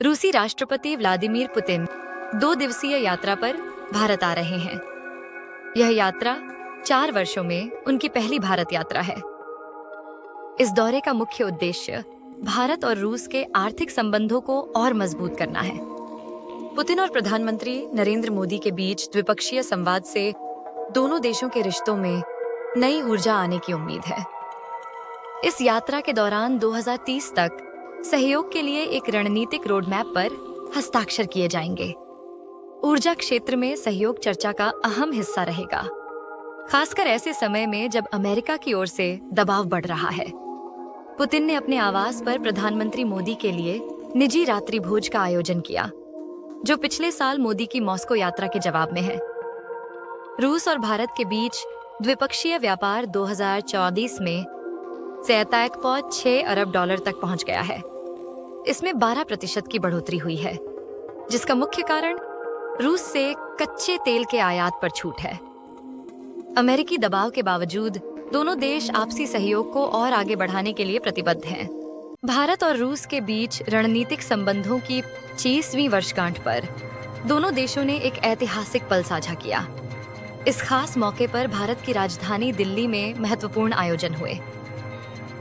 रूसी राष्ट्रपति Vladimir Putin 2 दिवसीय यात्रा पर भारत आ रहे हैं। यह यात्रा 4 वर्षों में उनकी पहली भारत यात्रा है। इस दौरे का मुख्य उद्देश्य भारत और रूस के आर्थिक संबंधों को और मजबूत करना है। पुतिन और प्रधानमंत्री नरेंद्र मोदी के बीच द्विपक्षीय संवाद से दोनों देशों के रिश्तों में नई ऊर्जा आने की उम्मीद है। इस यात्रा के दौरान 2030 तक सहयोग के लिए एक रणनीतिक रोडमैप पर हस्ताक्षर किए जाएंगे। ऊर्जा क्षेत्र में सहयोग चर्चा का अहम हिस्सा रहेगा, खासकर ऐसे समय में जब अमेरिका की ओर से दबाव बढ़ रहा है। पुतिन ने अपने आवास पर प्रधानमंत्री मोदी के लिए निजी रात्रि भोज का आयोजन किया, जो पिछले साल मोदी की मॉस्को यात्रा के जवाब में है। रूस और भारत के बीच द्विपक्षीय व्यापार 2024 में 67.6 अरब डॉलर तक पहुंच गया है। इसमें 12% की बढ़ोतरी हुई है, जिसका मुख्य कारण रूस से कच्चे तेल के आयात पर छूट है। अमेरिकी दबाव के बावजूद दोनों देश आपसी सहयोग को और आगे बढ़ाने के लिए प्रतिबद्ध हैं। भारत और रूस के बीच रणनीतिक संबंधों की 25वीं वर्षगांठ पर दोनों देशों ने एक ऐतिहासिक पल साझा किया। इस खास मौके पर भारत की राजधानी दिल्ली में महत्वपूर्ण आयोजन हुए।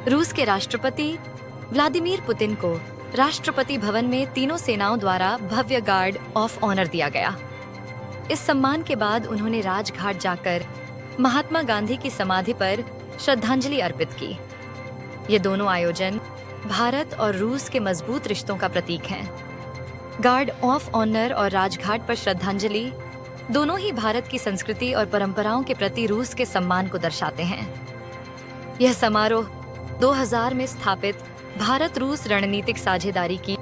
रूस के राष्ट्रपति व्लादिमीर पुतिन को राष्ट्रपति भवन में तीनों सेनाओं द्वारा भव्य गार्ड ऑफ ऑनर दिया गया। इस सम्मान के बाद उन्होंने राजघाट जाकर महात्मा गांधी की समाधि पर श्रद्धांजलि अर्पित की। ये दोनों आयोजन भारत और रूस के मजबूत रिश्तों का प्रतीक हैं। गार्ड ऑफ ऑनर और राजघाट पर श्रद्धांजलि दोनों ही भारत की संस्कृति और परंपराओं के प्रति रूस के सम्मान को दर्शाते हैं। यह समारोह 2000 में स्थापित भारत रूस रणनीतिक साझेदारी की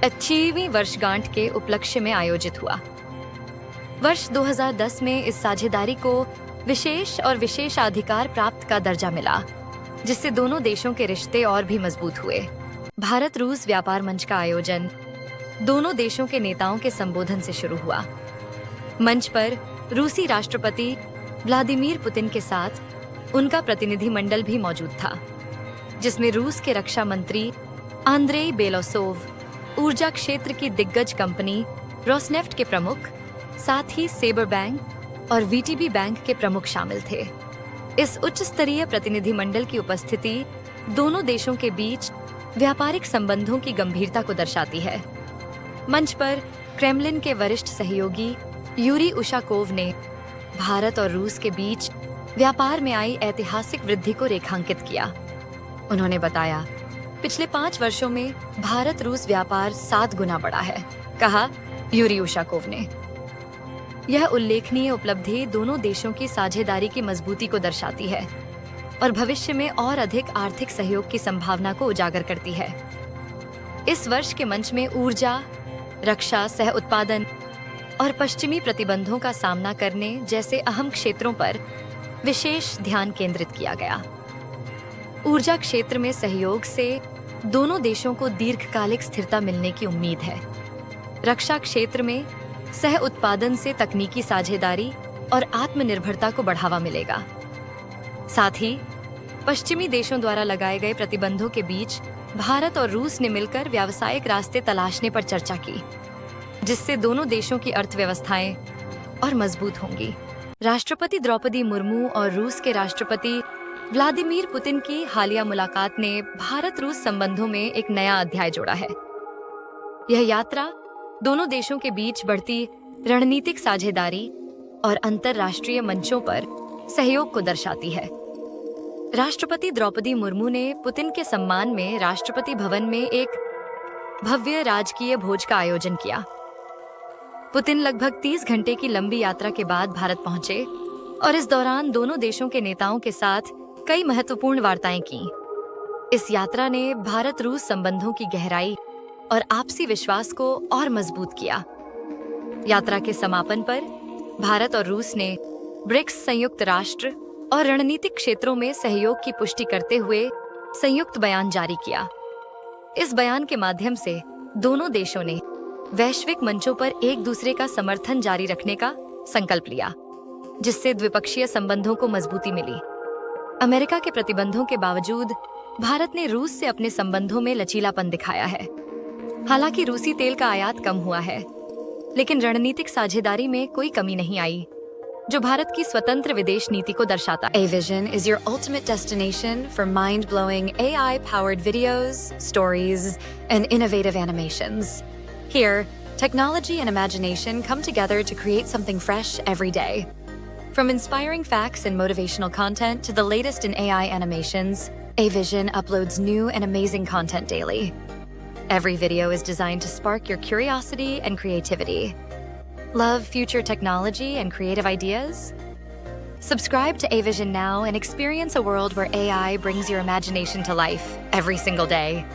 80वीं वर्षगांठ के उपलक्ष्य में आयोजित हुआ। वर्ष 2010 में इस साझेदारी को विशेष और विशेषाधिकार प्राप्त का दर्जा मिला, जिससे दोनों देशों के रिश्ते और भी मजबूत हुए। भारत रूस व्यापार मंच का आयोजन दोनों देशों के नेताओं के संबोधन से शुरू हुआ। मंच पर रूसी राष्ट्रपति व्लादिमीर पुतिन के साथ उनका प्रतिनिधिमंडल भी मौजूद था, जिसमें रूस के रक्षा मंत्री आंद्रेई बेलोसोव, ऊर्जा क्षेत्र की दिग्गज कंपनी रोसनेफ्ट के प्रमुख, साथ ही सेबर बैंक और वीटीबी बैंक के प्रमुख शामिल थे। इस उच्च स्तरीय प्रतिनिधिमंडल की उपस्थिति दोनों देशों के बीच व्यापारिक संबंधों की गंभीरता को दर्शाती है। मंच पर क्रेमलिन के वरिष्ठ सहयोगी यूरी उशाकोव ने भारत और रूस के बीच व्यापार में आई ऐतिहासिक वृद्धि को रेखांकित किया। उन्होंने बताया, पिछले 5 वर्षों में भारत रूस व्यापार 7 गुना बढ़ा है, कहा यूरी उशाकोव ने। यह उल्लेखनीय उपलब्धि दोनों देशों की साझेदारी की मजबूती को दर्शाती है और भविष्य में और अधिक आर्थिक सहयोग की संभावना को उजागर करती है। इस वर्ष के मंच में ऊर्जा, रक्षा, सह उत्पादन और पश्चिमी प्रतिबंधों का सामना करने जैसे अहम क्षेत्रों पर विशेष ध्यान केंद्रित किया गया। ऊर्जा क्षेत्र में सहयोग से दोनों देशों को दीर्घकालिक स्थिरता मिलने की उम्मीद है। रक्षा क्षेत्र में सह उत्पादन से तकनीकी साझेदारी और आत्मनिर्भरता को बढ़ावा मिलेगा। साथ ही पश्चिमी देशों द्वारा लगाए गए प्रतिबंधों के बीच भारत और रूस ने मिलकर व्यावसायिक रास्ते तलाशने पर चर्चा की, जिससे दोनों देशों की अर्थव्यवस्थाएं और मजबूत होंगी। राष्ट्रपति द्रौपदी मुर्मू और रूस के राष्ट्रपति व्लादिमीर पुतिन की हालिया मुलाकात ने भारत रूस संबंधों में एक नया अध्याय जोड़ा है। यह यात्रा दोनों देशों के बीच बढ़ती रणनीतिक साझेदारी और अंतर्राष्ट्रीय मंचों पर सहयोग को दर्शाती है। राष्ट्रपति द्रौपदी मुर्मू ने पुतिन के सम्मान में राष्ट्रपति भवन में एक भव्य राजकीय भोज का आयोजन किया। पुतिन लगभग 30 घंटे की लंबी यात्रा के बाद भारत पहुंचे और इस दौरान दोनों देशों के नेताओं के साथ कई महत्वपूर्ण वार्ताएं की। इस यात्रा ने भारत रूस संबंधों की गहराई और आपसी विश्वास को और मजबूत किया। यात्रा के समापन पर भारत और रूस ने ब्रिक्स, संयुक्त राष्ट्र और रणनीतिक क्षेत्रों में सहयोग की पुष्टि करते हुए संयुक्त बयान जारी किया। इस बयान के माध्यम से दोनों देशों ने वैश्विक मंचों पर एक दूसरे का समर्थन जारी रखने का संकल्प लिया, जिससे द्विपक्षीय संबंधों को मजबूती मिली। अमेरिका के प्रतिबंधों के बावजूद भारत ने रूस से अपने संबंधों में लचीलापन दिखाया है। हालांकि रूसी तेल का आयात कम हुआ है, लेकिन रणनीतिक साझेदारी में कोई कमी नहीं आई, जो भारत की स्वतंत्र विदेश नीति को दर्शाता है। A-Vision is your ultimate destination for mind-blowing AI-powered videos, stories, and innovative animations. Here, technology and imagination come together to create something fresh every day. From inspiring facts and motivational content to the latest in AI animations, A-Vision uploads new and amazing content daily. Every video is designed to spark your curiosity and creativity. Love future technology and creative ideas? Subscribe to A-Vision now and experience a world where AI brings your imagination to life every single day.